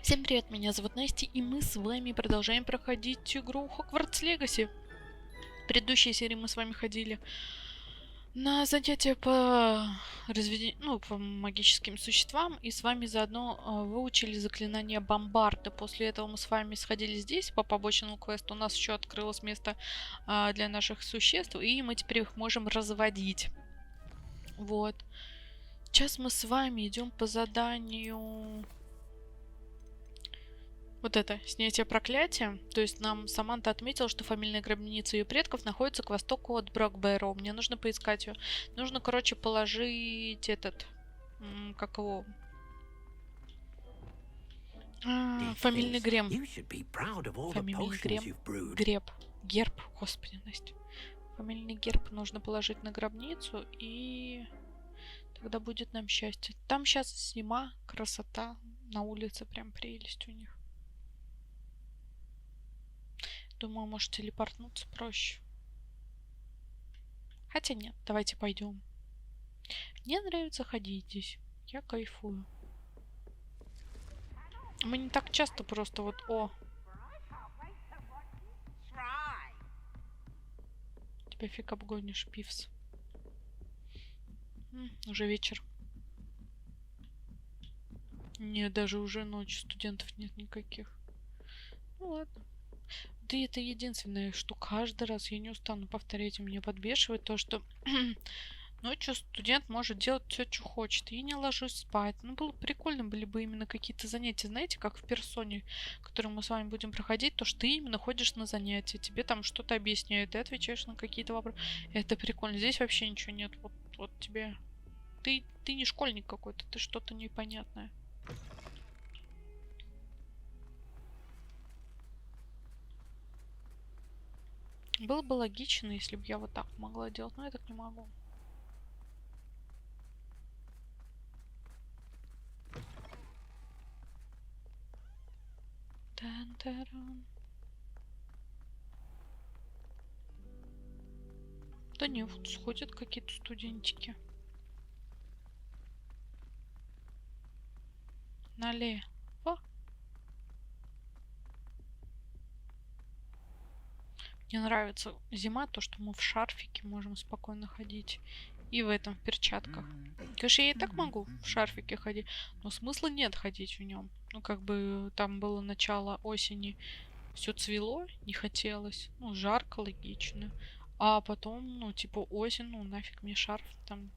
Всем привет, меня зовут Настя, и мы с вами продолжаем проходить игру Hogwarts Legacy. В предыдущей серии мы с вами ходили на занятия по по магическим существам, и с вами заодно выучили заклинание бомбарды. После этого мы с вами сходили здесь по побочному квесту. У нас еще открылось место для наших существ, и мы теперь их можем разводить. Вот. Сейчас мы с вами идем по заданию... Вот это, снятие проклятия. То есть нам Саманта отметила, что фамильная гробница ее предков находится к востоку от Брокбэро. Мне нужно поискать ее. Нужно, короче, положить этот... как его? Фамильный грем. Фамильный грем. Греб. Герб. Господи, Настя. Фамильный герб нужно положить на гробницу, и... тогда будет нам счастье. Там сейчас зима, красота. На улице прям прелесть у них. Думаю, может телепортнуться проще. Хотя нет, давайте пойдем. Мне нравится ходить здесь. Я кайфую. Мы не так часто просто вот... О! Тебя фиг обгонишь, пивс. Уже вечер. Нет, даже уже ночь. Студентов нет никаких. Ну ладно. Да это единственное, что каждый раз, я не устану повторять, и меня подбешивает то, что ночью студент может делать все, что хочет. Я не ложусь спать. Ну, было прикольно, были бы именно какие-то занятия, знаете, как в персоне, которую мы с вами будем проходить, то, что ты именно ходишь на занятия, тебе там что-то объясняют, ты отвечаешь на какие-то вопросы. Это прикольно. Здесь вообще ничего нет. Вот тебе... Ты не школьник какой-то, ты что-то непонятное. Было бы логично, если бы я вот так могла делать, но я так не могу. Тан-таран. Да не, вот сходят какие-то студентики. Налево. Мне нравится зима, то, что мы в шарфике можем спокойно ходить. И в этом, в перчатках. Конечно, я и так могу в шарфике ходить, но смысла нет ходить в нем. Ну, как бы там было начало осени, все цвело, не хотелось. Ну, жарко, логично. А потом, ну, типа осень, ну, нафиг мне шарф там.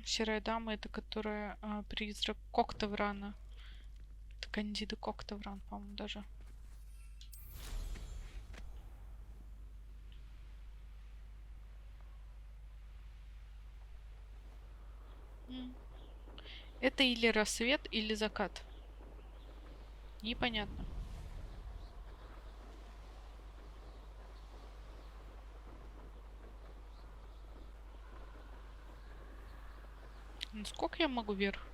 Серая дама, это которая призрак Коктеврана. Это Кандида Коктевран, по-моему, даже. Это или рассвет, или закат. Непонятно. Сколько я могу вверх?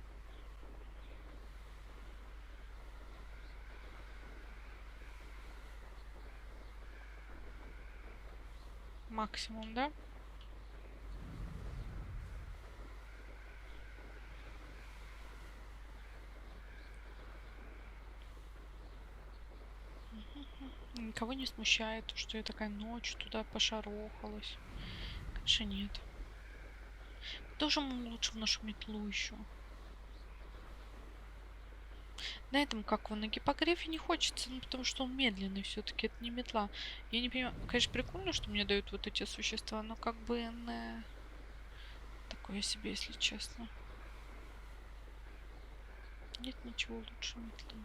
Максимум, да? Никого не смущает, что я такая ночь туда пошарохалась. Конечно, нет. Тоже лучше в нашу метлу еще. На этом, как он, на гипогрифе не хочется, ну, потому что он медленный все-таки, это не метла. Я не понимаю, конечно, прикольно, что мне дают вот эти существа, но как бы такое себе, если честно. Нет ничего лучше метлы.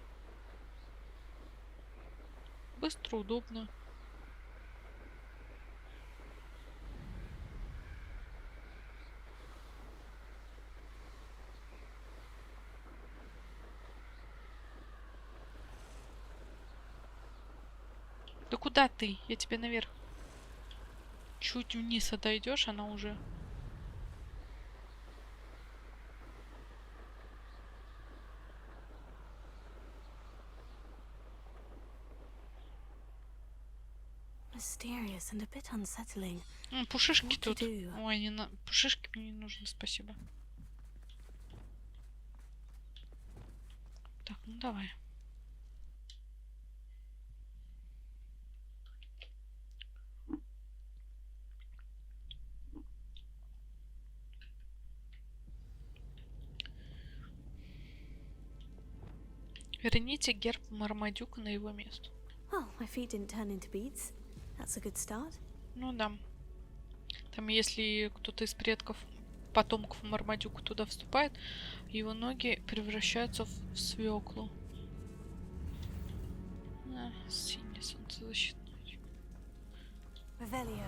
Быстро, удобно. Да куда ты? Я тебе наверх. Чуть вниз отойдешь, она уже... Пушишки тут. Ой, не на... Пушишки мне не нужны, спасибо. Так, ну давай. Верните герб Мармадюка на его место. Well, my feet didn't turn into beads. That's a good start. Ну да. Там если кто-то из предков, потомков Мармадюка туда вступает, его ноги превращаются в свеклу. Синий солнцезащитный. Revelio.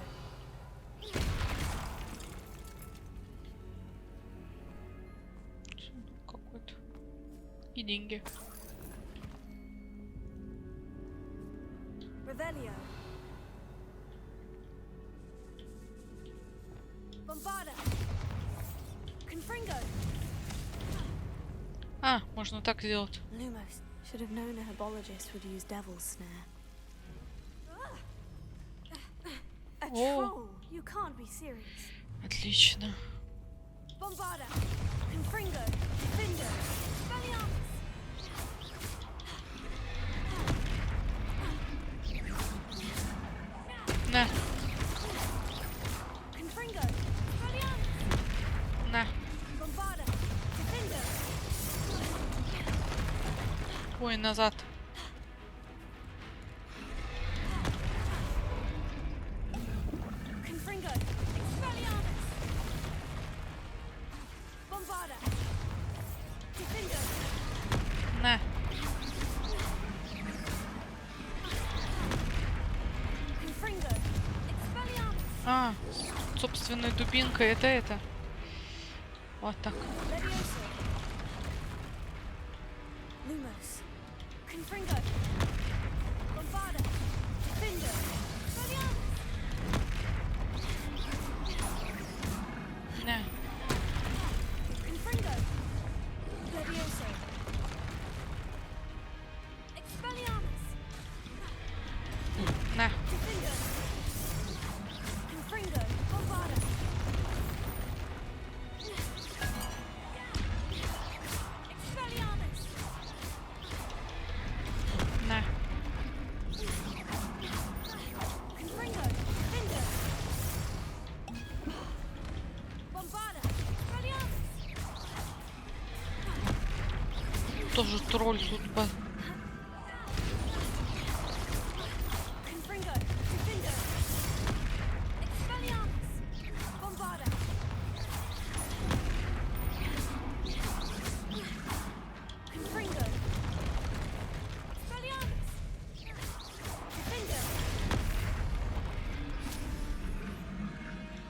Сундук какой-то. И деньги. Revelio. Bombarda. Confringo. А, можно так сделать. Lumos. Should have known a herbologist would use devil's snare. A troll. You can't be serious. Отлично. Bombarda. Confringo. Defender. Expelliarmus. На. Confringo. Expelliarmus. На. Bombarda. Defender. Ой, назад. Confringo. Expelliarmus. Bombarda. Defender. На. Confringo. Expelliarmus. А, собственной дубинкой это. Вот так. Levioso. Lumos. Confringo. Bombarda. Defender. Expelliarmus. На. Confringo. Levioso. Expelliarmus. На. Defender. Confringo. Bombarda. Expelliarmus. На. Confringo. Defender. Bombarda. Expelliarmus. Тоже тролль тут. Confringo. Defender. Expelliarmus. Bombarda. Confringo. Expelliarmus. Defender.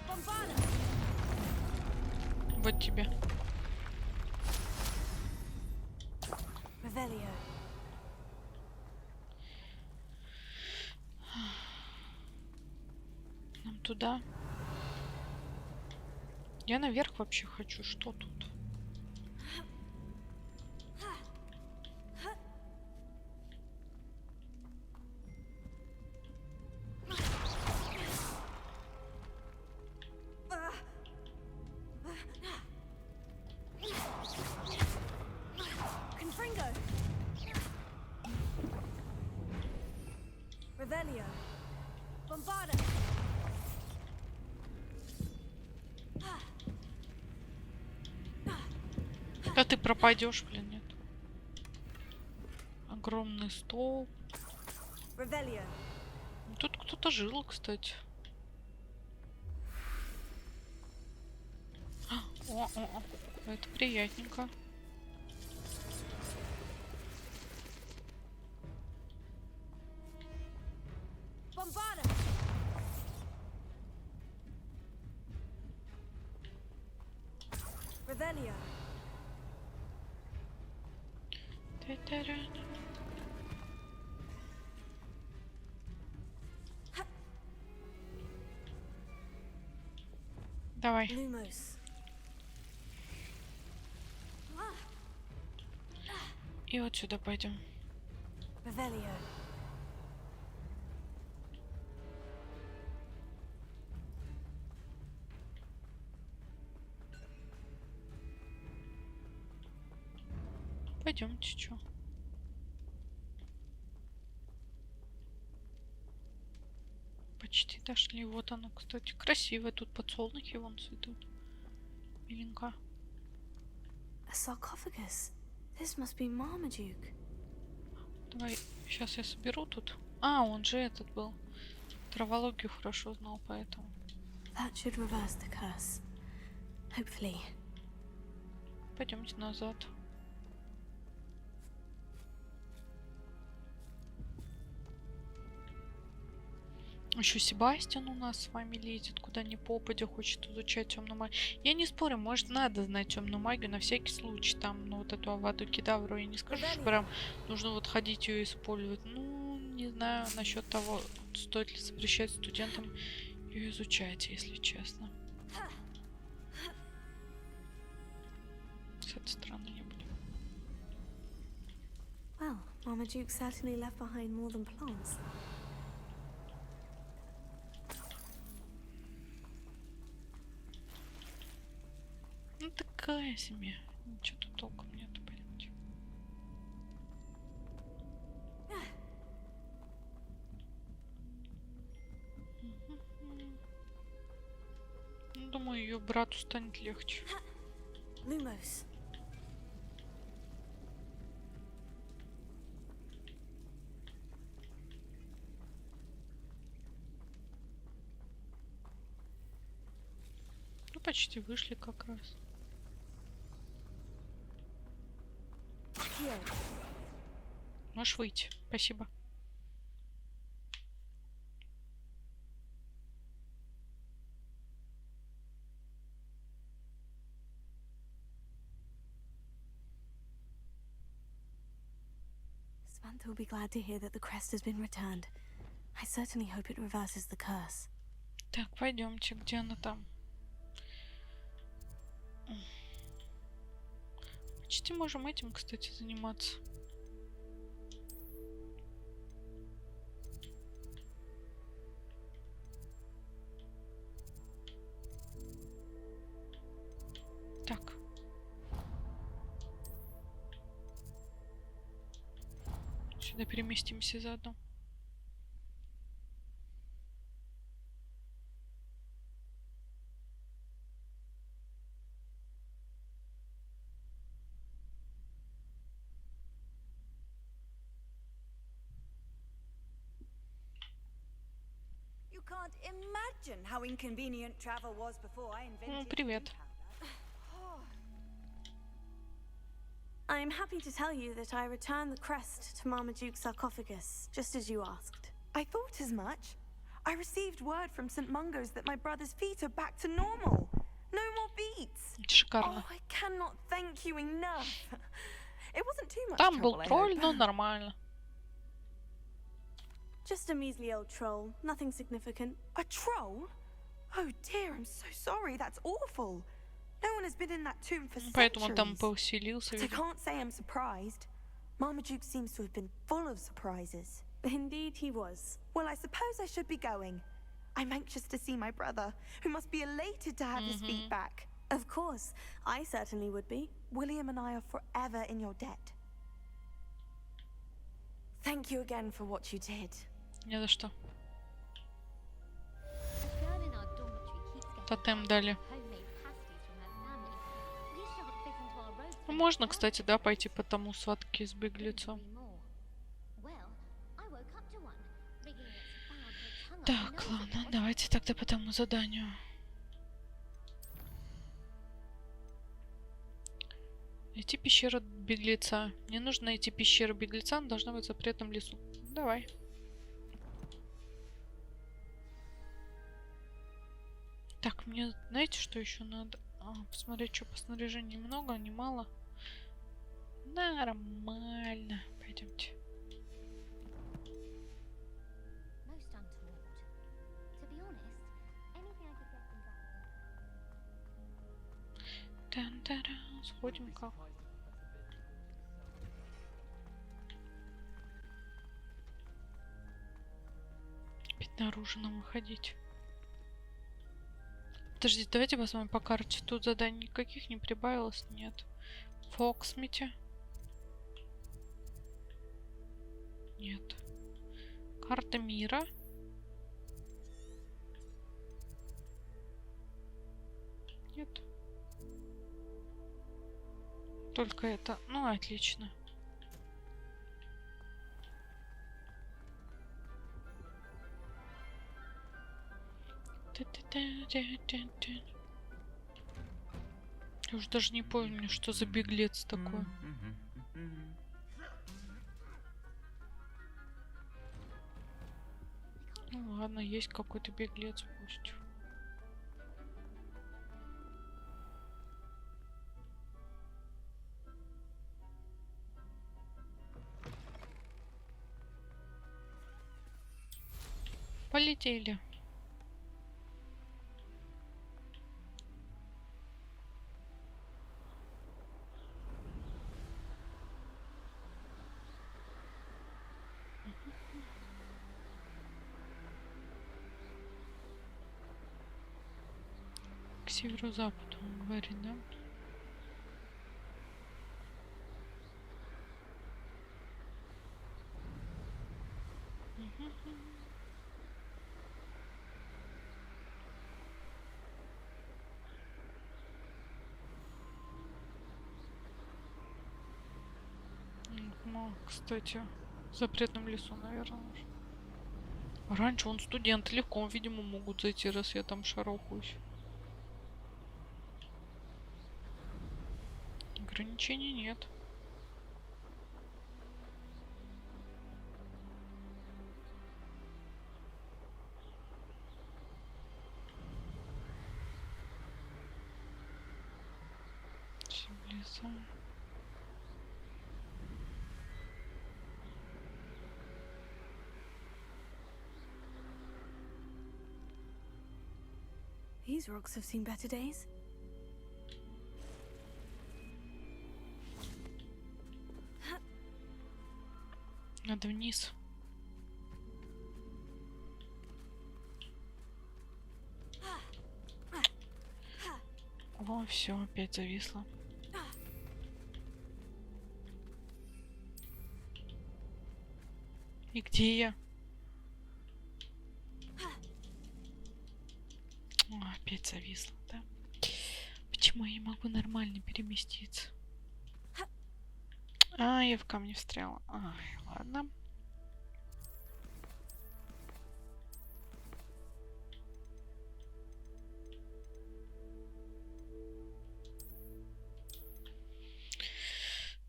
Bombarda. Вот тебе. Revelio. Нам туда. Я наверх вообще хочу. Что тут? Confringo. Revelio. Bombarda. Да ты пропадешь, блин, нет. Огромный стол. Revelio. Тут кто-то жил, кстати. О, это приятненько. Bombarda. Revelio. Та-та-ра. Давай. Lumos. И вот сюда пойдем. Revelio. Пойдемте, чё. почти дошли. Вот оно, кстати. Красиво. Тут подсолнухи вон цветут. Миленько. A sarcophagus. This must be Marmaduke. Давай, сейчас я соберу тут. А, он же этот был. Травологию хорошо знал, поэтому. That should reverse the curse. Hopefully. Пойдемте назад. Еще Себастьян у нас с вами лезет, куда ни попадя, хочет изучать темную магию. Я не спорю, может, надо знать темную магию на всякий случай. Там, ну, вот эту Аваду Кедавру я не скажу, что прям нужно вот ходить ее использовать. Ну, не знаю насчет того, стоит ли запрещать студентам ее изучать, если честно. С этой стороны не будет. Well, Marmaduke certainly left behind more than plants. Ну, такая себе. Ничего тут толком нету, пойдемте. Ну, думаю, ее брату станет легче. Lumos. Ну, почти вышли как раз. Можешь выйти. Спасибо. Samantha will be glad to hear that the crest has been returned. I certainly hope it reverses the curse. Так, пойдемте. Где она там? Почти можем этим, кстати, заниматься. Так. Сюда переместимся заодно. You can't imagine how inconvenient travel was before I Ну, invented привет. gunpowder. I'm happy to tell you that I returned the crest to Marmaduke's sarcophagus, just as you asked. I thought as much. I received word from St. Mungo's that my brother's feet are back to normal. No more beats. Шикарно. Oh, I cannot thank you enough. It wasn't too much Там был trouble, I тролль, hope. но нормально. Just a measly old troll, nothing significant. A troll? Oh dear, I'm so sorry. That's awful. No one has been in that tomb for Поэтому он там centuries. поселился, But I видимо. can't say I'm surprised. Marmaduke seems to have been full of surprises. Indeed he was. Well, I suppose I should be going. I'm anxious to see my brother, who must be elated to have his feet back. Of course, I certainly would be. William and I are forever in your debt. Thank you again for what you did. Не за что. Тотем дали. Ну, можно, кстати, да, пойти по тому сватке с беглецом. Так, ладно, давайте тогда по тому заданию. Найти пещеру беглеца. Мне нужно найти пещеру беглеца, она должна быть в запретном лесу. Давай. Так, мне знаете, что еще надо? Посмотреть, что по снаряжению много, не мало. Нормально. Пойдемте. Тан-таран, сходим-ка. Опять наружу нам выходить. Подождите, давайте посмотрим по карте. Тут заданий никаких не прибавилось, нет. В Фоксмите. Нет. Карта мира. Нет. Только это. Ну, отлично. Я уже даже не помню, что за беглец такой. Ну ладно, есть какой-то беглец, пусть. Полетели. К северо-западу, он говорит, да? Ну, кстати, в запретном лесу, наверное, уже. Раньше он студент, легко, видимо, могут зайти, раз я там шарохаюсь. Ограничений нет. Леса. These rocks have seen better days. Надо вниз. О, все, опять зависло. И где я? О, опять зависло, да? Почему я не могу нормально переместиться? А, я в камни встряла. Ай, ладно.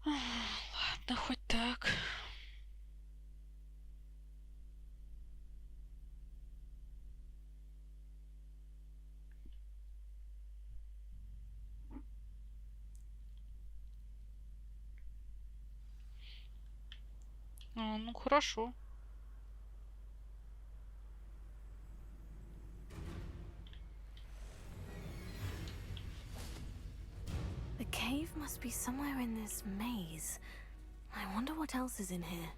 Ладно, хоть так. А, ну хорошо. The cave must be somewhere in this maze. I wonder what else is in here.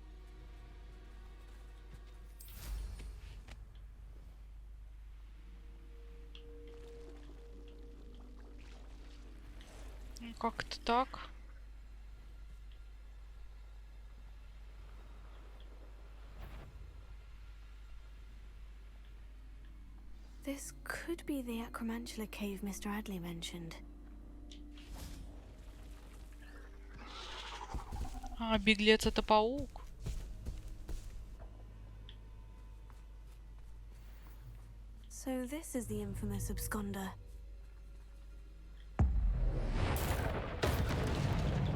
Ну, как-то так. This could be the Acromantula cave Mr. Adley mentioned. А, беглец это паук. So this is the infamous absconder.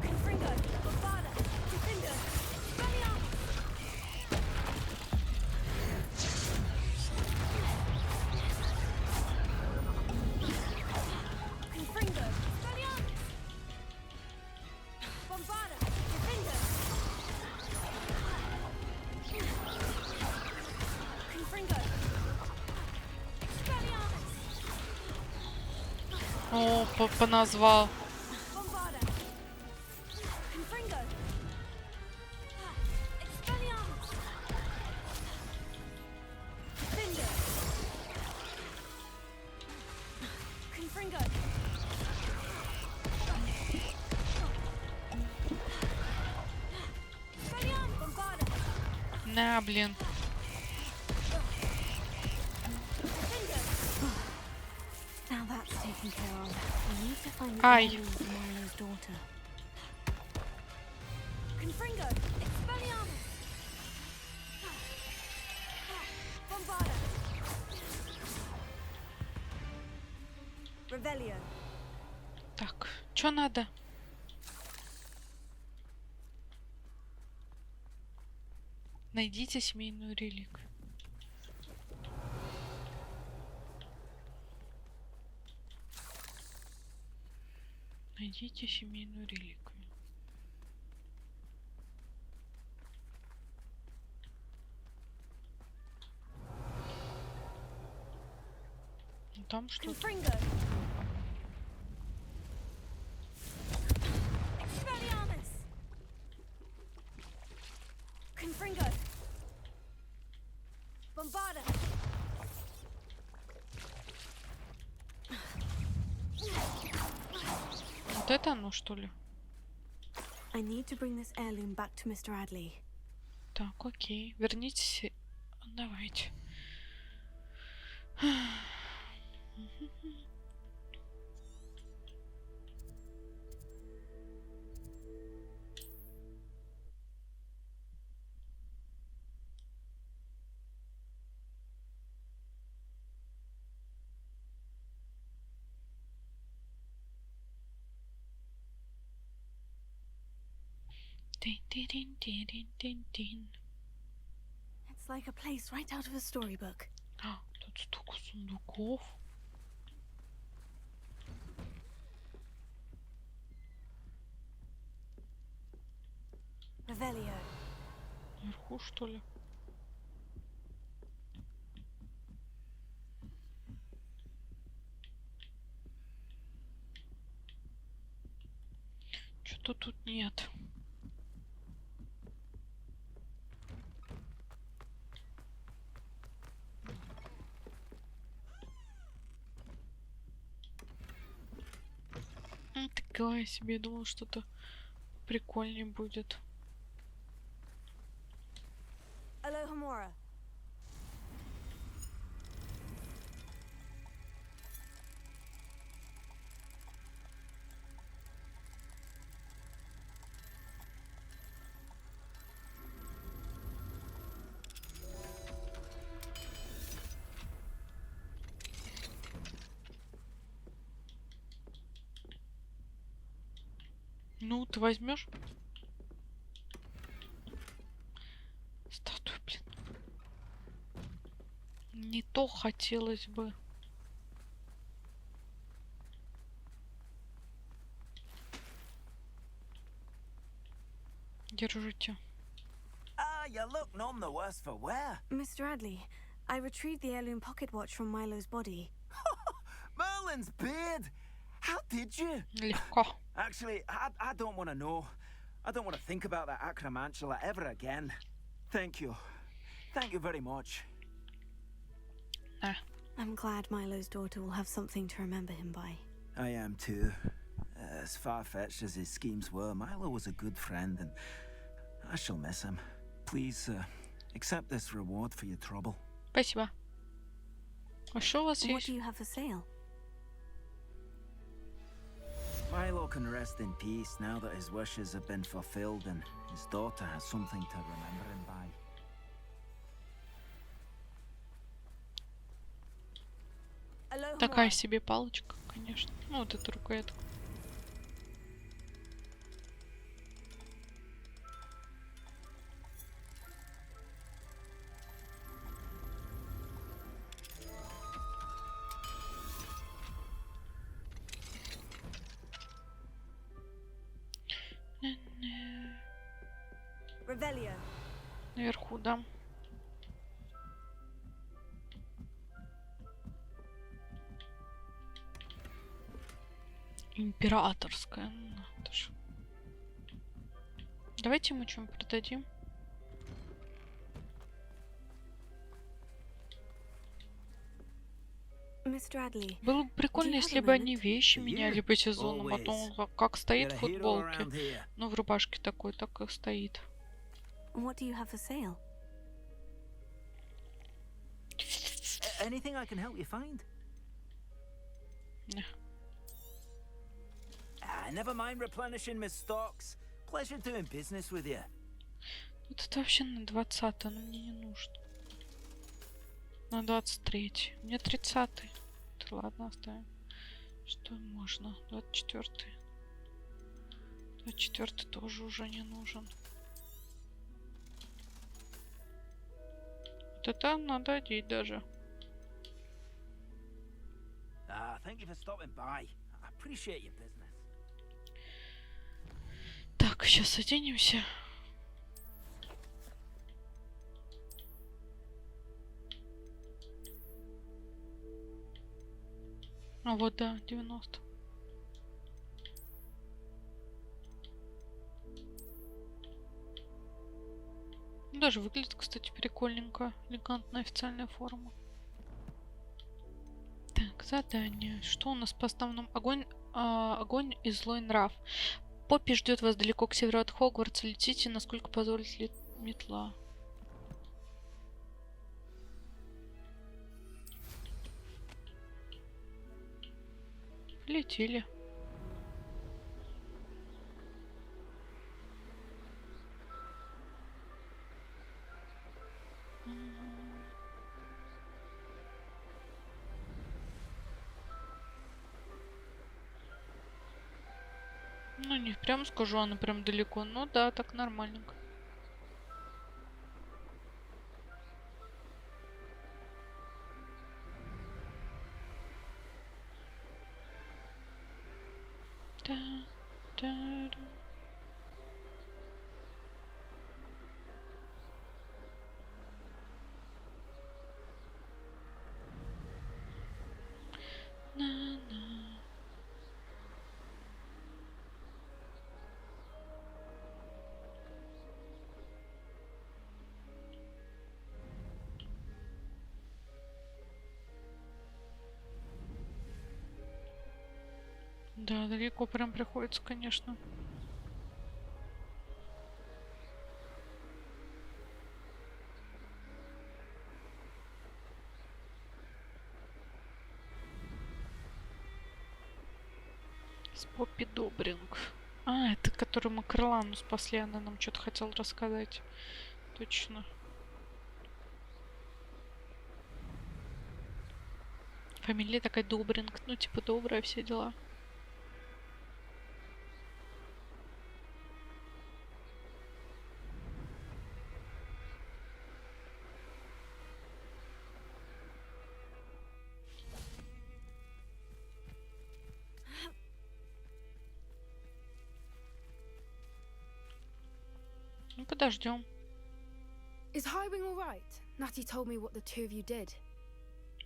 Confringo, Bovada, Defender, Expelliarmus! Confringo, Expelliarmus! Bombada, Defender! Confringo! Expelliarmus! О, поназвал. Bombada! Confringo! Expelliarmus! Defender! Confringo! Expelliarmus! Bombada! На, блин. Defender! Now that's taken care of. find the Ай. heirloom for Milo's daughter. Confringo, Expelliarmus! Bombarda! Revelio. Так, что надо? Найдите семейную реликвию. Найдите семейную реликвию. Ну, там что-то. Confringo. Expelliarmus! Confringo. Bombarda! Вот это оно, что ли? I need to bring this heirloom back to Mr. Adley. Так, окей. Вернитесь. Давайте. Тин-тин-тин-тин-тин-тин. It's like a place right out of a storybook. А, тут столько сундуков. Revelio. Наверху, что ли? Что-то тут нет. Такое себе, думал, что-то прикольнее будет. Alohomora. Ну, ты возьмешь? Статую, блин. Не то хотелось бы. Держите. Ah, you look none the worse for wear. Mr. Adley, I retrieved the heirloom pocket watch from Milo's body. Merlin's beard. How did you? Легко. Actually, I don't want to know. I don't want to think about that acromantula ever again. Thank you. Thank you very much. I'm glad Milo's daughter will have something to remember him by. I am too. As far-fetched as his schemes were, Milo was a good friend, and I shall miss him. Please, accept this reward for your trouble. Спасибо. А что у вас What есть? do you have for sale? Milo can rest in peace now that his wishes have been fulfilled and his daughter has something to remember him by. Такая Alohomora. себе палочка, конечно. Ну, вот эта рукоятка. Revelio. Наверху, да. Императорская. Ну, это ж. Давайте ему что-нибудь продадим. Mr. Adley, Было бы прикольно, Do you have если a бы они moment? вещи Do меняли you? по сезонам, а то он как стоит в You're a hero футболке, around here. ну в рубашке такой, так и стоит. what do you have for sale? Anything I can help you find? Never mind replenishing my stocks. Pleasure doing business with you. Вот это вообще на 20-е, но мне не нужно. На 23-й. Мне 30-й. Ладно, оставим. Что можно? 24-й. 24-й тоже уже не нужен. Вот это надо одеть даже. Thank you for stopping by. I appreciate your business. Так, сейчас оденемся. А вот да, 90. Даже выглядит, кстати, прикольненько. Элегантная официальная форма. Так, задание. Что у нас по основному? Огонь и злой нрав. Поппи ждет вас далеко к северу от Хогвартса. Летите, насколько позволит метла. Летели. Ну, не прям скажу, она прям далеко. Ну да, так нормальненько. Да. На-на. Да, далеко прям приходится, конечно. С Поппи Добринг. А, это который мы Крылану спасли, она нам что-то хотела рассказать. Точно. Фамилия такая Добринг, ну типа добрая, все дела. Ну подождем. Is Highwing all right? Natty told me what the two of you did.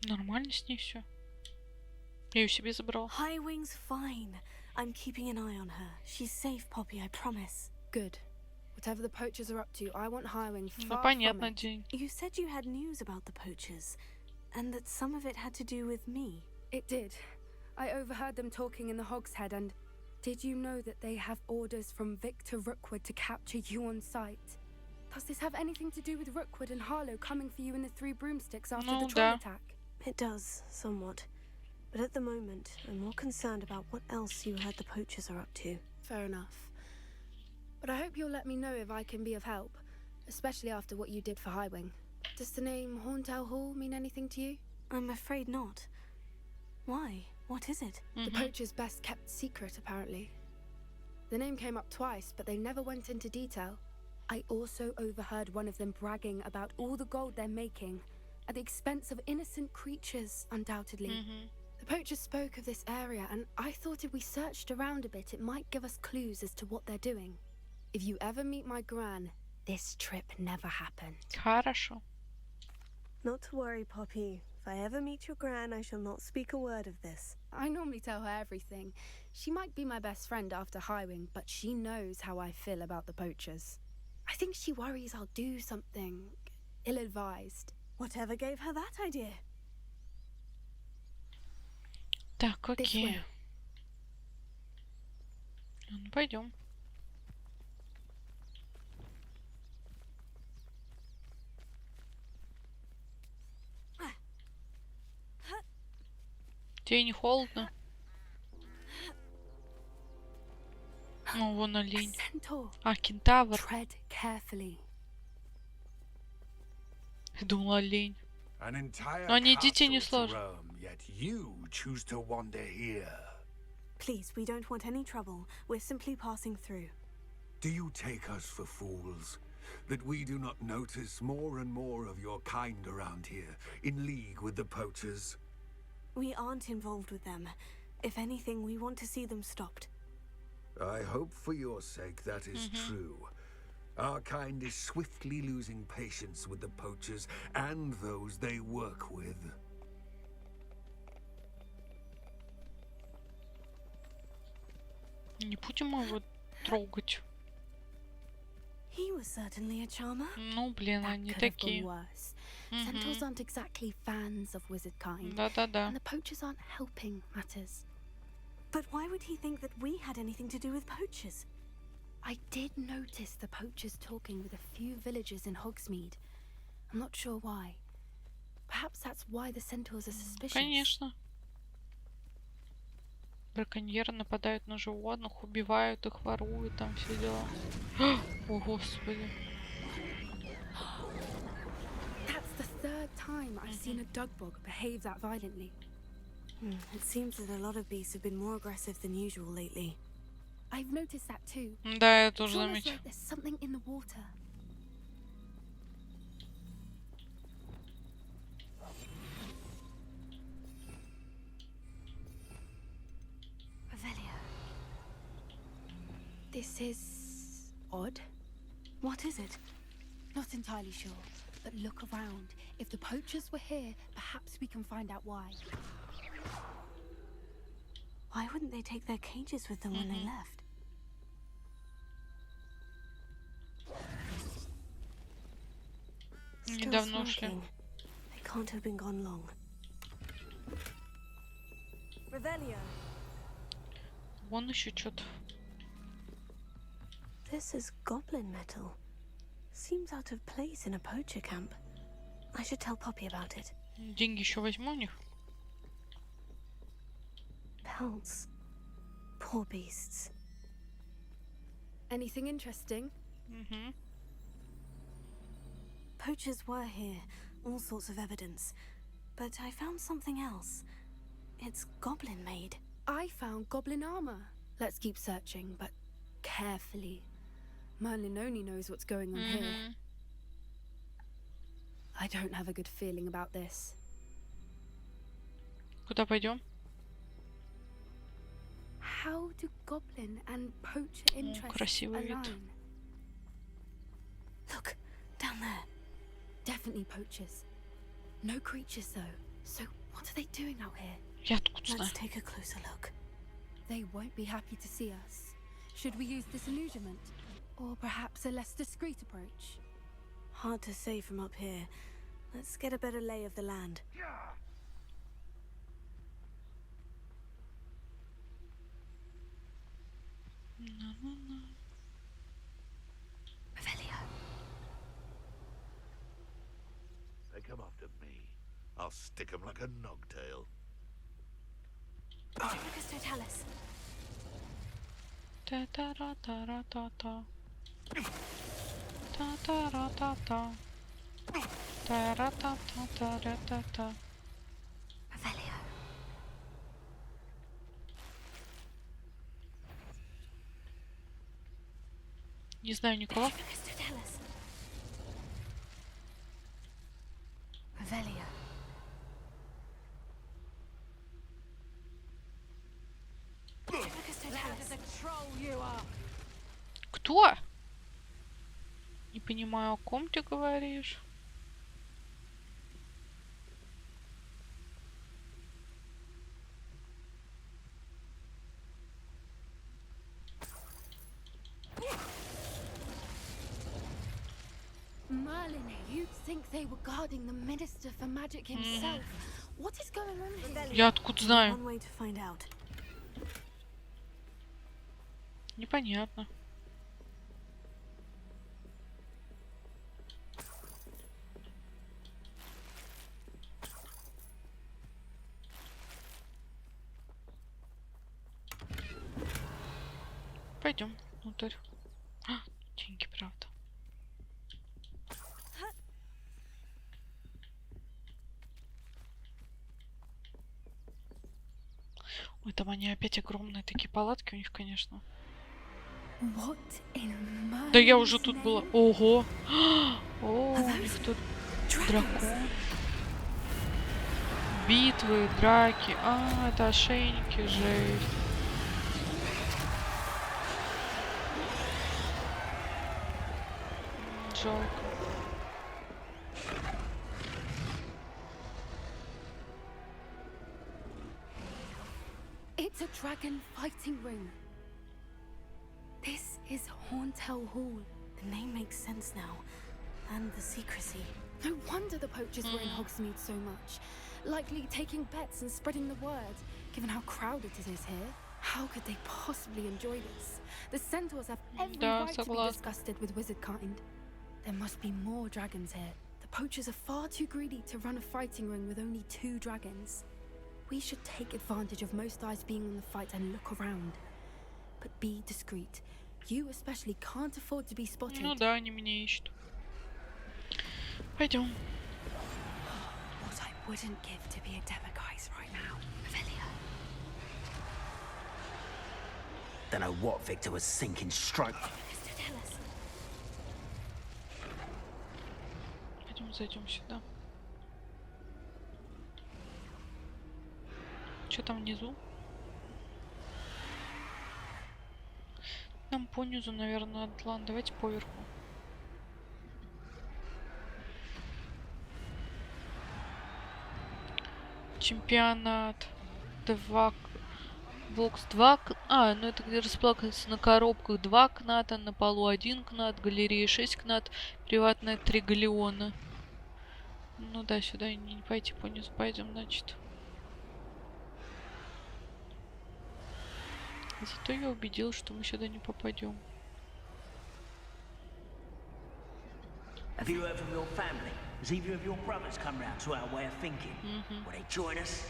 Нормально с ней все. Я ее себе забрала. Highwing's fine. I'm keeping an eye on her. She's safe, Poppy, I promise. Good. Whatever the poachers are up to, I want Highwing Ну far from понятно, it. день. You said you had news about the poachers, and that some of it had to do with me. It did. I overheard them talking in the Hogshead, and did you know that they have orders from Victor Rookwood to capture you on sight? Does this have anything to do with Rookwood and Harlow coming for you in the Three Broomsticks after No, the troll да. attack? It does, somewhat. But at the moment, I'm more concerned about what else you heard the poachers are up to. Fair enough. But I hope you'll let me know if I can be of help, especially after what you did for Highwing. Does the name Horntail Hall mean anything to you? I'm afraid not. Why? What is it? The poacher's best kept secret, apparently. The name came up twice, but they never went into detail. I also overheard one of them bragging about all the gold they're making, at the expense of innocent creatures, undoubtedly. The poachers spoke of this area, and I thought if we searched around a bit, it might give us clues as to what they're doing. If you ever meet my gran, this trip never happened. Хорошо. Not to worry, Poppy. If I ever meet your gran, I shall not speak a word of this. I normally tell her everything. She might be my best friend after Highwing, but she knows how I feel about the poachers. I think she worries I'll do something ill-advised. Whatever gave her that idea? Так, This окей. way. Ну, пойдем. Тебе не холодно? Ну, вон A олень. centaur. А, кентавр. Tread carefully. Я думала, олень. An entire Но они идти не castle to сложно. roam, yet you choose to wander here. Please, we don't want any trouble. We're simply passing through. Do you take us for fools? That we do not notice more and more of your kind around here, in league with the poachers? We aren't involved with them. If anything, we want to see them stopped. I hope for your sake that is true. Our kind is swiftly losing patience with the poachers and those they work with. Не будем его трогать. He was certainly a charmer. Ну, блин, That они could have gone такие. worse. Centaurs aren't exactly fans of wizard kind. Да-да-да. And the poachers aren't helping matters. But why would he think that we had anything to do with poachers? I did notice the poachers talking with a few villagers in Hogsmeade. I'm not sure why. Perhaps that's why the centaurs are suspicious. Конечно. Браконьеры нападают на животных, убивают их, воруют, там все дела. О, господи. That's the third time I've seen a dugbog behave that violently. It seems that a lot of beasts have been more aggressive than usual lately. I've noticed that too. Да, я It's тоже almost заметил. like there's something in the water. Revelio. This is odd. What is it? Not entirely sure, but look around. If the poachers were here, perhaps we can find out why. Why wouldn't they take their cages with them when they left? Still Недавно ушли. smoking. They can't have been gone long. Revelio. Вон еще что-то. This is goblin metal. Seems out of place in a poacher camp. I should tell Poppy about it. Деньги еще возьму у них. Pelts. Poor beasts. Anything interesting? Угу. Poachers were here. All sorts of evidence. But I found something else. It's goblin made. I found goblin armor. Let's keep searching, but carefully. Merlin only knows what's going on here. I don't have a good feeling about this. Куда пойдем? How do goblin and poacher interests красивый вид. align? Look, down there. Definitely poachers. No creatures though. So what are they doing out here? Я откуда знаю? Let's take a closer look. They won't be happy to see us. Should we use disillusionment? Or perhaps a less discreet approach? Hard to say from up here. Let's get a better lay of the land. Revelio. They come after me. I'll stick 'em like a nogtail. Lucas Totalis. Та-та-ра-та-ра-та-та. Та-та-ра-та-та. Та-ра-та-та-та-ра-та-та. Revelio. Не знаю никого. Lucas Totalis. Revelio. Lucas Totalis. Кто? Не понимаю, о ком ты говоришь. Merlin, you'd think they were guarding the Minister for Magic himself. What is going on here? Я откуда знаю? One way to find out. Непонятно. Пойдем. внутрь. А, деньги, правда. Ой, там они опять огромные такие палатки у них, конечно. What in Да я уже Merlin's тут была. name? Ого! О, у них тут дракон. Битвы, драки. А, это ошейники, жесть. Жалко. It's a dragon fighting ring. This is Hauntel Hall. The name makes sense now. And the secrecy. No wonder the poachers were in Hogsmeade so much. Likely taking bets and spreading the word, given how crowded it is here. How could they possibly enjoy this? The centaurs have every Да, right to be согласна. disgusted with wizard kind. There must be more dragons here. The poachers are far too greedy to run a fighting ring with only 2 dragons. We should take advantage of most eyes being on the fight and look around. But be discreet. You especially can't afford to be spotted. Ну да, они меня ищут. Пойдем. What I wouldn't give to be a Demiguise right now. Revelia. Don't know what Victor was thinking. Stroke. Mr. Tellis. Пойдем, зайдем сюда. Что там внизу? Нам понизу, наверное, Атлан. Давайте поверху. Чемпионат. 2. Бокс 2. А, ну это где располагается на коробках 2 кната, на полу 1 кнат, галерея 6 кнат, приватная 3 галеона. Ну да, сюда не пойти понизу. Пойдем, значит. Зато я убедил, что мы сюда не попадем. Have you heard from your family? Has either of your brothers come round to our way of thinking? Will they join us?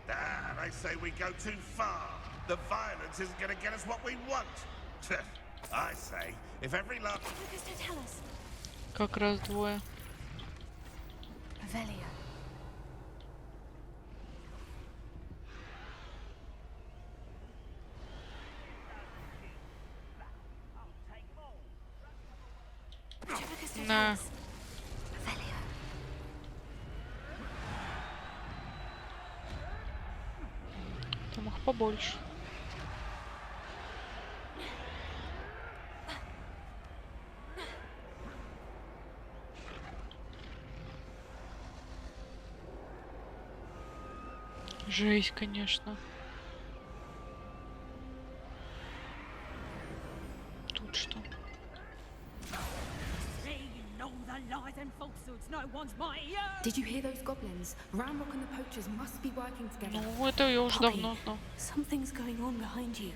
Ah, they say we go too far. The violence isn't going to get us what we want. I say, if every love... Mr. Tellis. Как раз двое. Revelia. На. Revelia. Там их побольше. Жесть, конечно. Тут что? Did you hear those goblins? Ramrock and the poachers must be working together. Ну, это я уже давно знал. Something's going on behind you.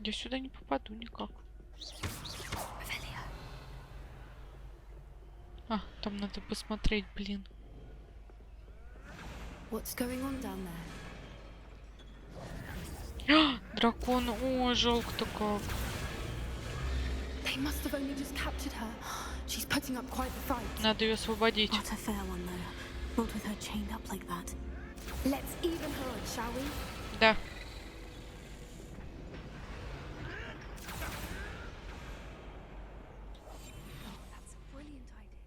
Я сюда не попаду никак. Revelia. А, там надо посмотреть, блин. What's going on down there? Дракон, ой, жалко-то как. They must have only just captured her. She's putting up quite the fight. Надо ее освободить. Not a fair one, though. Not with her chained up like that. Let's even her on, shall we? Да. That's a brilliant idea.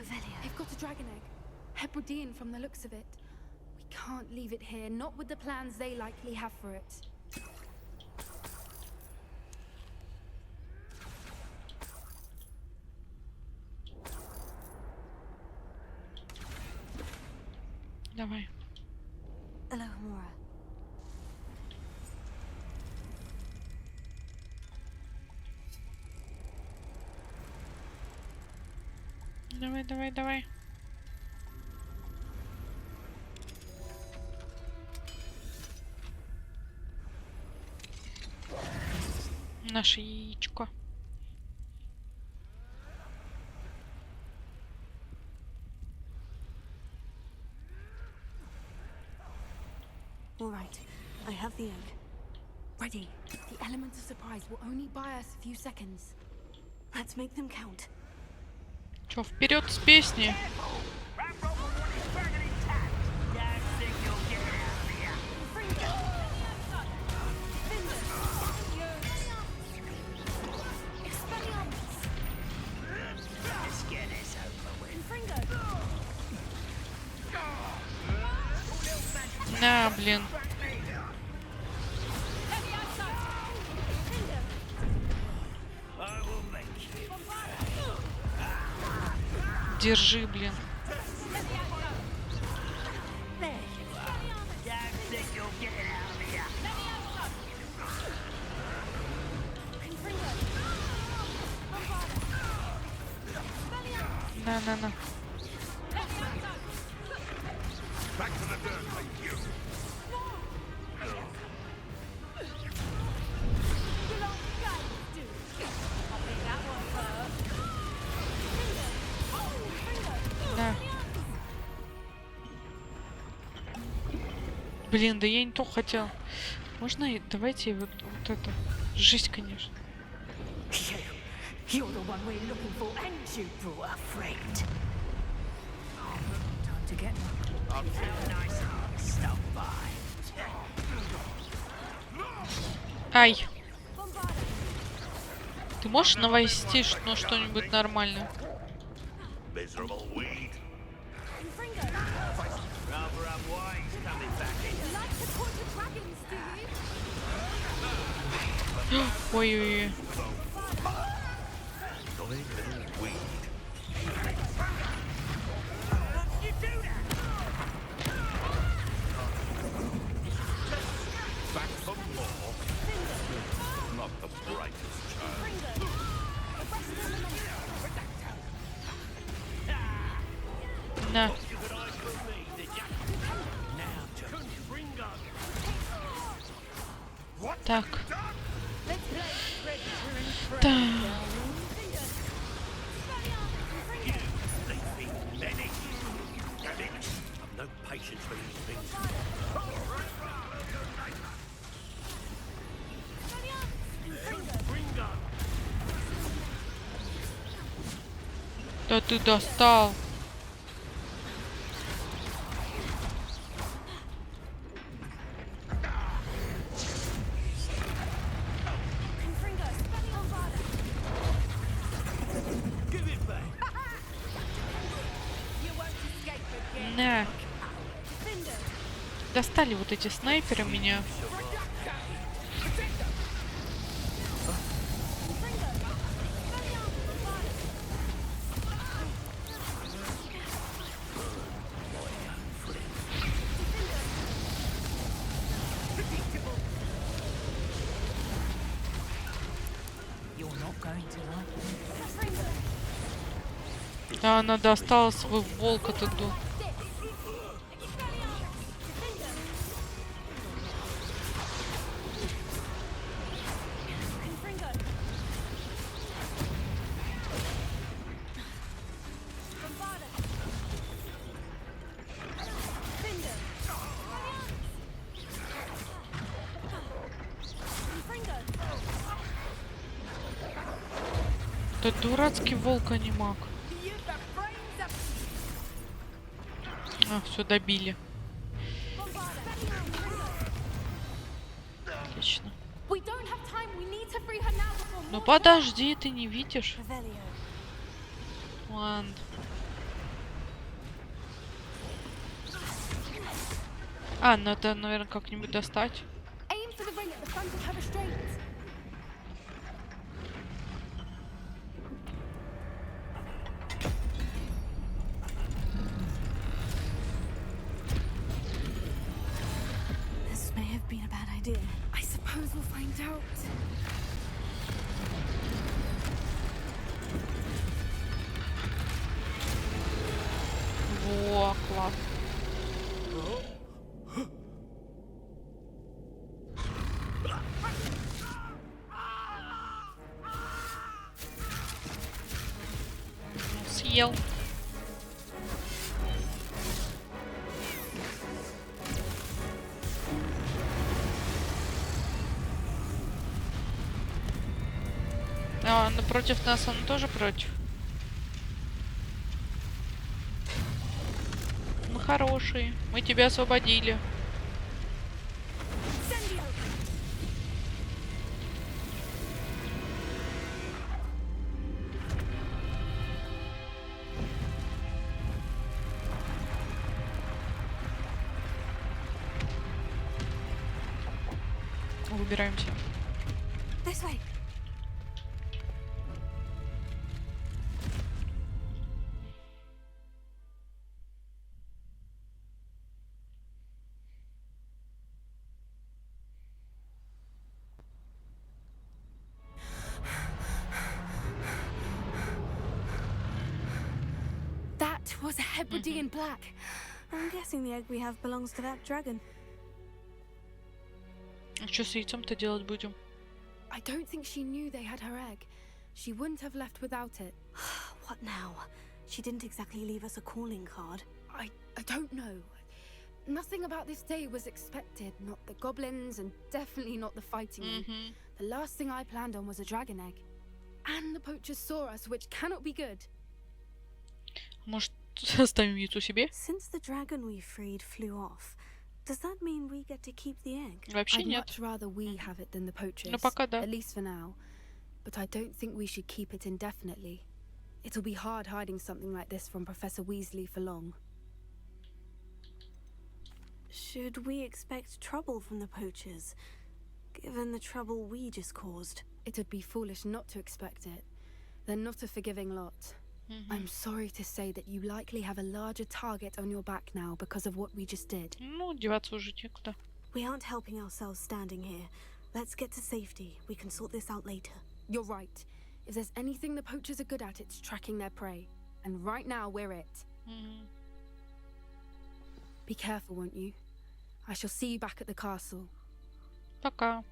Revelia. They've got a dragon egg. Hebridean from the looks of it. We can't leave it here, not with the plans they likely have for it. Давай. Hello, Mora. Давай, давай, давай. Наше яичко. All right, I have the egg. Ready. The element of surprise will only buy us a few seconds. Let's make them count. Чё, вперед с песни? На, блин. Держи, блин. На. Да. Блин, да я не то хотел. Можно и давайте вот это. Жесть, конечно. You're the one we're looking for, and you brought a friend. Time to get one. Nice stop by. Ай. Ты можешь навести ну, что-нибудь нормальное? Miserable weed. Rather unwise coming back in. Ой-ой-ой. Annoying little weed. Back for more. Not the brightest child. На. Так. Да. No patience for these things. Да ты достал. На. Достали вот эти снайперы меня. Да, она достала свой волк этот. Да дурацкий волк, а не маг. А, все, добили. Отлично. Ну подожди, ты не видишь? Ладно. А, надо, наверное, как-нибудь достать. I suppose we'll find out. Во, класс. Съел. против нас, он тоже против. Мы хорошие. Мы тебя освободили. Выбираемся. This way. That was a Hebridean black. I'm guessing the egg we have belongs to that dragon. Что с яйцом-то делать будем? I don't think she knew they had her egg. She wouldn't have left without it. What now? She didn't exactly leave us a calling card. I don't know. Nothing about this day was expected. Not the goblins, and definitely not the fighting. The last thing I planned on was a dragon egg. And the poachers saw us, which cannot be good. Может, оставим яйцо себе? Since the dragon we freed flew off, does that mean we get to keep the egg? Вообще I'd нет. much rather we have it than the poachers. Ну пока да. At least for now. But I don't think we should keep it indefinitely. It'll be hard hiding something like this from Professor Weasley for long. Should we expect trouble from the poachers, given the trouble we just caused? It would be foolish not to expect it. They're not a forgiving lot. I'm sorry to say that you likely have a larger target on your back now because of what we just did. Ну, деваться уже некуда. We aren't helping ourselves standing here. Let's get to safety. We can sort this out later. You're right. If there's anything the poachers are good at, it's tracking their prey. And right now, we're it. Be careful, won't you? I shall see you back at the castle. Пока.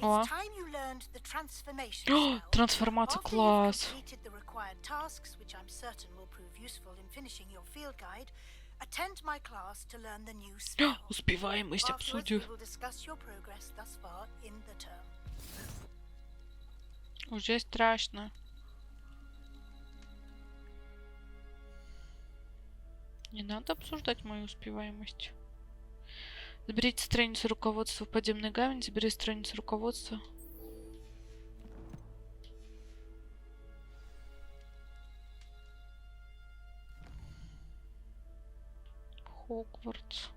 О, трансформация, класс. Успеваемость обсудим. Уже страшно. Не надо обсуждать мою успеваемость. Заберите страницу руководства в подземный гавань. Забери страницу руководства. Хогвартс.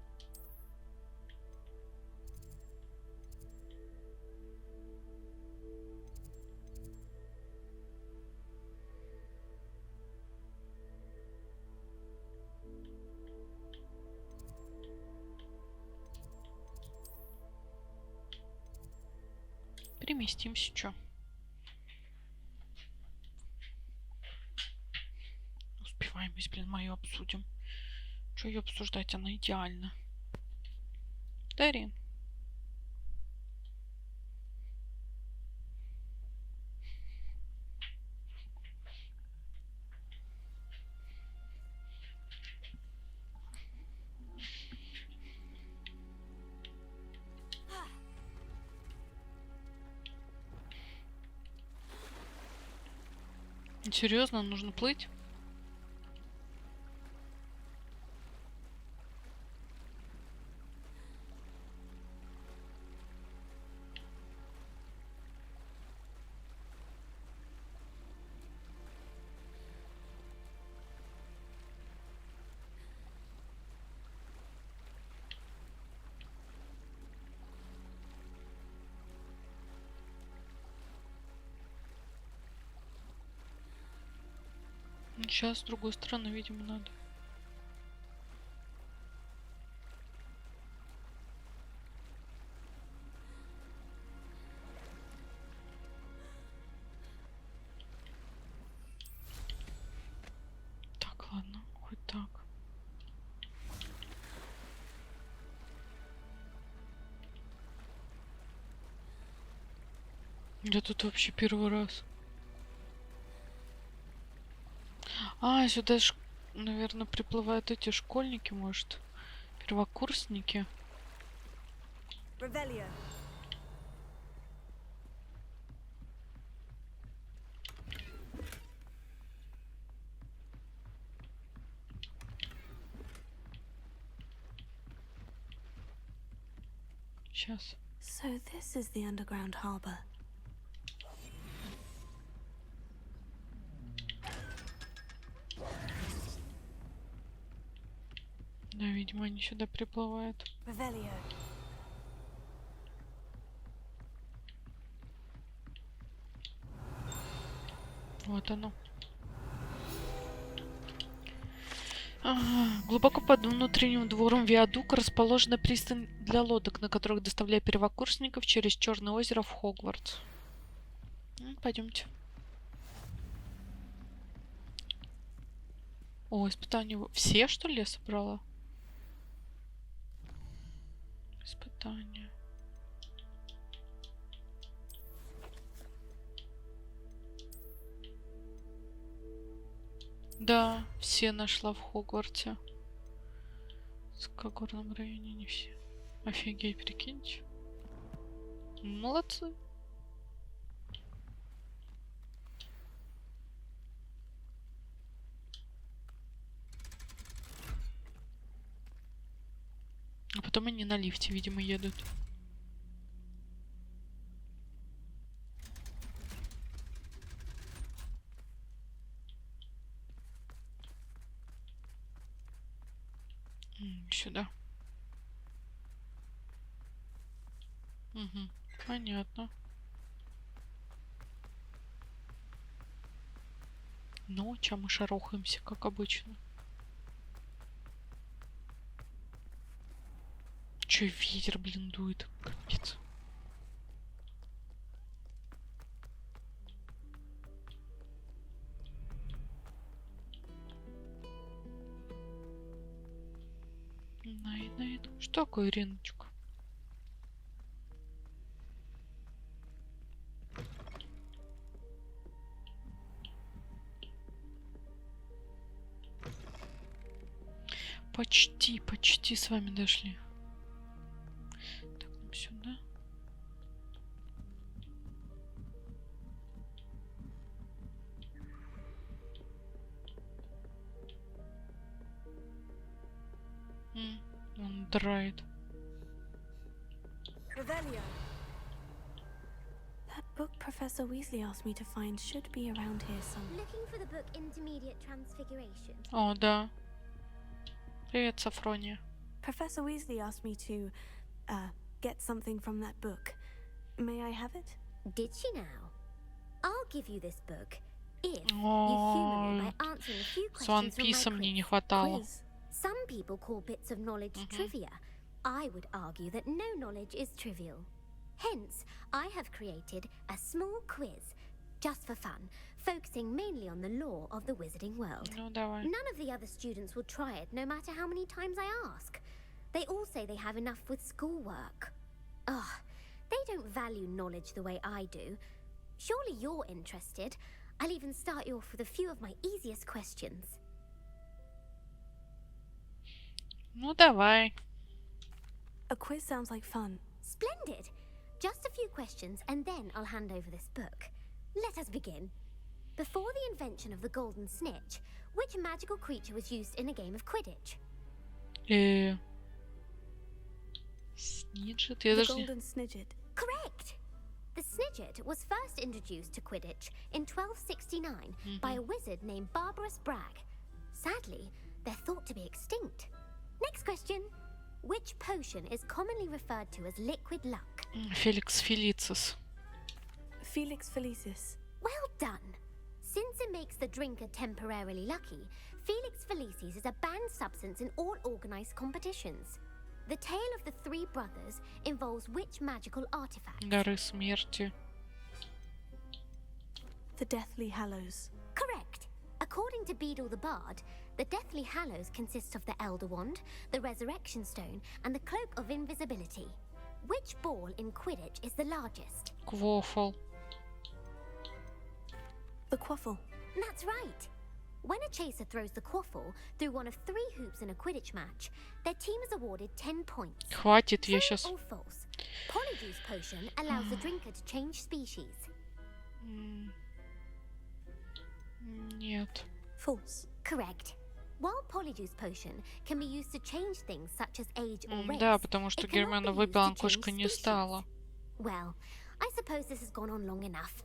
Переместимся, чё? Успеваемость, блин, мою обсудим. Чё ее обсуждать? Она идеальна. Дарин. Серьезно, нужно плыть? Сейчас с другой стороны, видимо, надо. Так, ладно, хоть так. Я тут вообще первый раз. А, сюда, наверное, приплывают эти школьники, может. Первокурсники. Revelio. Сейчас. So this is the underground harbor. Да, видимо, они сюда приплывают. Revelio. Вот оно. Глубоко под внутренним двором виадука расположена пристань для лодок, на которых доставляют первокурсников через Черное озеро в Хогвартс. Пойдемте. О, испытания. Все, что ли, я собрала? Испытания. Да, все нашла в Хогвартсе. В Скагорном районе не все. Офигеть, прикиньте. Молодцы. А потом они на лифте, видимо, едут. Сюда. Угу, понятно. Ну, чем мы шарохаемся, как обычно. Чё ветер, блин, дует? Капец. Найду. Что такое, Ириночка? Почти с вами дошли. Так, нам сюда. Он драет. Revelio. That book Professor Weasley asked me to find should be around here somewhere. Looking for the book Intermediate Transfiguration. О, да. Привет, Сафрония. Professor Weasley asked me to, get something from that book. May I have it? Did she now? I'll give you this book if you humor me by answering a few questions Писа from мне my не quiz. хватало. Some people call bits of knowledge trivia. I would argue that no knowledge is trivial. Hence, I have created a small quiz, just for fun, focusing mainly on the lore of the wizarding world. Ну, давай. None of the other students will try it, no matter how many times I ask. They all say they have enough with schoolwork. Ugh, they don't value knowledge the way I do. Surely you're interested. I'll even start you off with a few of my easiest questions. Ну, давай. A quiz sounds like fun. Splendid! Just a few questions, and then I'll hand over this book. Let us begin. Before the invention of the golden snitch, which magical creature was used in a game of Quidditch? Snidget? The golden snidget. Correct! The snidget was first introduced to Quidditch in 1269 by a wizard named Barbarous Bragg. Sadly, they're thought to be extinct. Next question. Which potion is commonly referred to as liquid luck? Felix Felicis. Felix Felicis. Well done! Since it makes the drinker temporarily lucky, Felix Felicis is a banned substance in all organized competitions. The tale of the three brothers involves which magical artifact? Дары смерти. The Deathly Hallows. Correct! According to Beedle the Bard, the Deathly Hallows consists of the Elder Wand, the Resurrection Stone, and the Cloak of Invisibility. Which ball in Quidditch is the largest? Квофл. The quaffle. That's right. When a chaser throws the quaffle through one of 3 hoops in a Quidditch match, their team is awarded 10 points. Хватит, я True сейчас... or false? Polyjuice potion allows the drinker to change species. Нет. False. Correct. While Polyjuice potion can be used to change things such as age or race, Да, потому что it cannot Гермиона be used выпила, to change кошка не species. стала. Well, I suppose this has gone on long enough.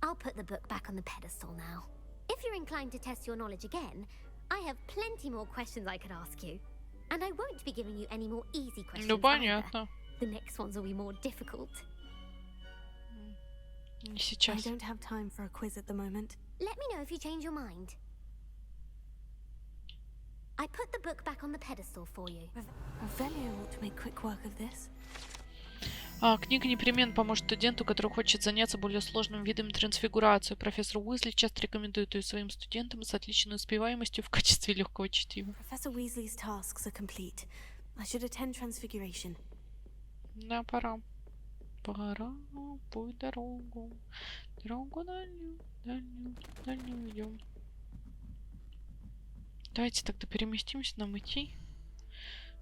I'll put the book back on the pedestal now. If you're inclined to test your knowledge again, I have plenty more questions I could ask you. And I won't be giving you any more easy questions Ну, either. понятно. The next ones will be more difficult. Не I сейчас. don't have time for a quiz at the moment. Let me know if you change your mind. I put the book back on the pedestal for you. Revelio ought to make quick work of this. Книга непременно поможет студенту, который хочет заняться более сложным видом трансфигурации. Профессор Уизли часто рекомендует ее своим студентам с отличной успеваемостью в качестве легкого чтива. Professor Weasley's tasks are complete. I should attend Transfiguration. Да, пора. Пора, путь дорогу. Дорогу дальнюю, дальнюю, дальнюю идем. Давайте тогда переместимся на идти.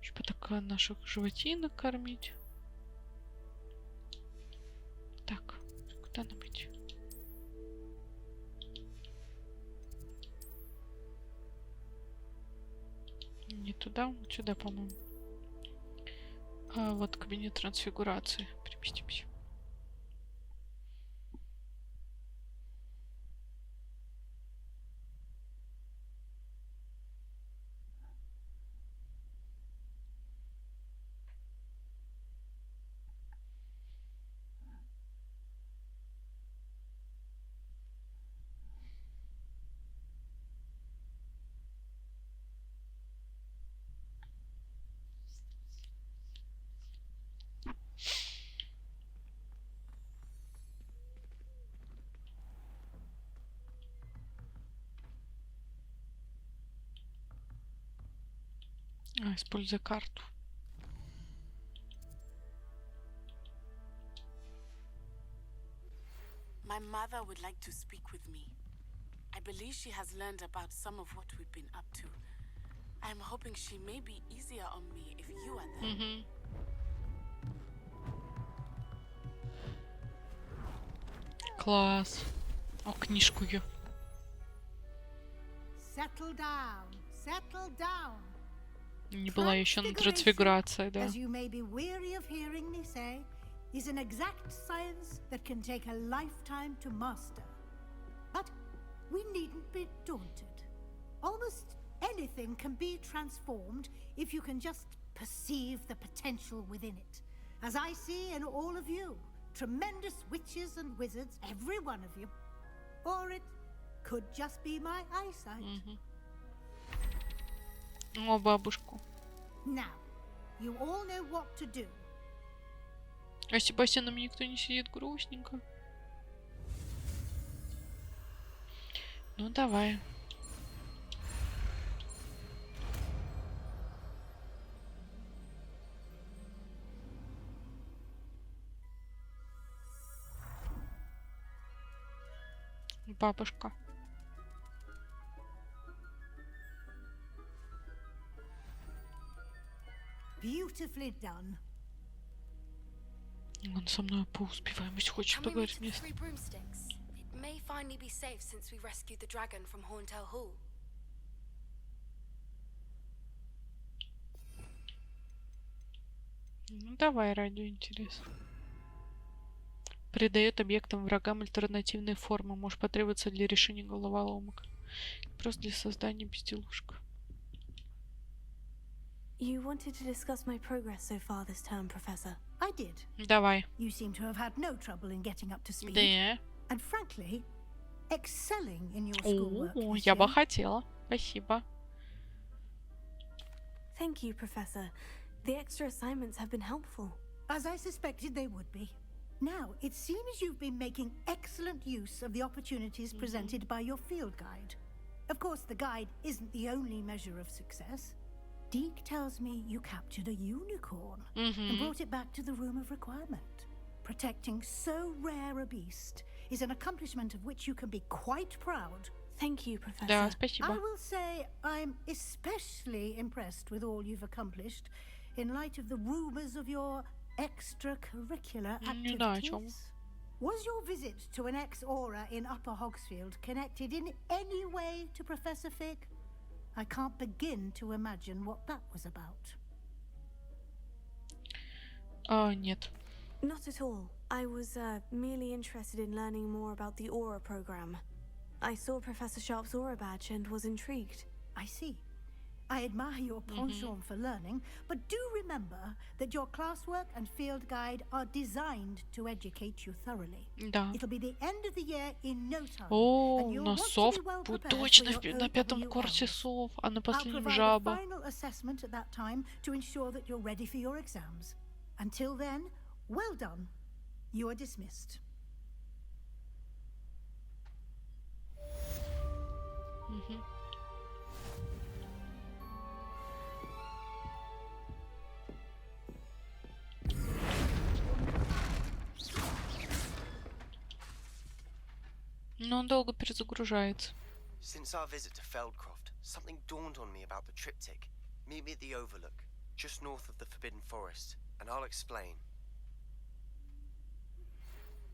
Чтобы так наших животинок кормить. Так, куда нам идти? Не туда, вот сюда, по-моему. Вот кабинет трансфигурации. Переместимся. Используя карту. My mother would like to speak with me. I believe she has learned about some of what we've been up to. I'm hoping she may be easier on me if you are there. Класс. О, книжку ее. Settle down. Settle down. Не была еще на трансфигурации, да. As you may be weary of hearing me say, is an exact science that can take a lifetime to master. But we needn't be daunted. Almost anything can be transformed if you can just perceive the potential within it. As I see in all of you, tremendous witches and wizards, every one of you. Or it could just be my eyesight. О, бабушку. Now, you all know what to do. А с Себастьяном никто не сидит, грустненько. Ну, давай. Бабушка. Beautifully done. Он со мной по успеваемости хочет поговорить вместе. May finally be safe since we rescued the dragon from Horntail Hall. Ну давай, ради интереса. Придает объектам врагам альтернативные формы. Может потребоваться для решения головоломок. Просто для создания безделушек. You wanted to discuss my progress so far this term, Professor. I did. Давай. You seem to have had no trouble in getting up to speed. Да. And frankly, excelling in your schoolwork. О, я бы хотела. Спасибо. Thank you, Professor. The extra assignments have been helpful. As I suspected they would be. Now, it seems you've been making excellent use of the opportunities presented by your field guide. Of course, the guide isn't the only measure of success. Deke tells me you captured a unicorn and brought it back to the Room of Requirement. Protecting so rare a beast is an accomplishment of which you can be quite proud. Thank you, Professor. Да, спасибо. I will say I'm especially impressed with all you've accomplished in light of the rumors of your extracurricular Не знаю, о чем. activities. Was your visit to an ex-aura in Upper Hogsfield connected in any way to Professor Fig? I can't begin to imagine what that was about. Нет. Not at all. I was merely interested in learning more about the Aura program. I saw Professor Sharp's Aura badge and was intrigued. I see. I admire your penchant for learning, but do remember that your classwork and field guide are designed to educate you thoroughly. Да. It'll be the end of the year in no time. О, and you'll на want to сов be well prepared точно for your на пятом OWLs. курсе сов, а на I'll последнем provide a жаба. final assessment at that time to ensure that you're ready for your exams. Until then, well done. You are dismissed. Но он долго перезагружается. Since our visit to Feldcroft, something dawned on me about the triptych. Meet me at the Overlook, just north of the Forbidden Forest, and I'll explain.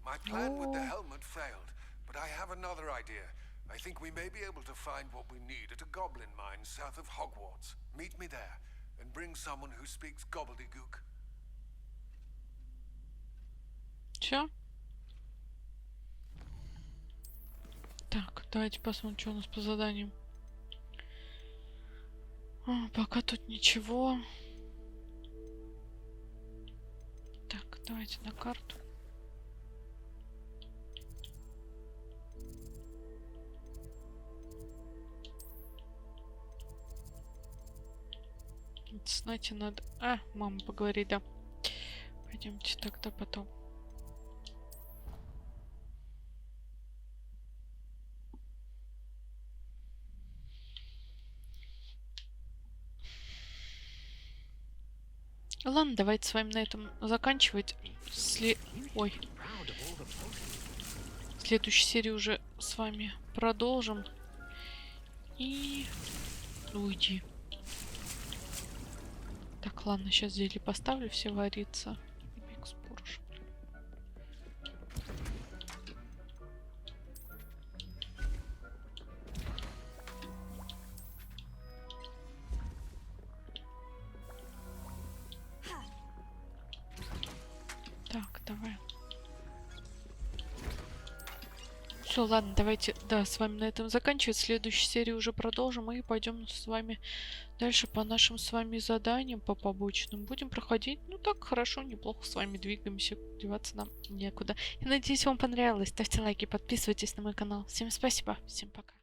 My plan with the helmet failed, but I have another idea. I think we may be able to find what we need at a goblin mine south of Hogwarts. Meet me there, and bring someone who speaks gobbledygook. Все? Так, давайте посмотрим, что у нас по заданиям. Пока тут ничего. Так, давайте на карту. Знаете, надо... мама поговорит, да. Пойдемте тогда потом. Ладно, давайте с вами на этом заканчивать. Ой. Следующую серию уже с вами продолжим. И... Уйди. Так, ладно, сейчас зелье поставлю, все варится. Так, давай. Все, ладно, давайте, да, с вами на этом заканчивать. Следующую серию уже продолжим и пойдем с вами дальше по нашим с вами заданиям, по побочным. Будем проходить, ну так, хорошо, неплохо с вами двигаемся, деваться нам некуда. И надеюсь, вам понравилось. Ставьте лайки, подписывайтесь на мой канал. Всем спасибо, всем пока.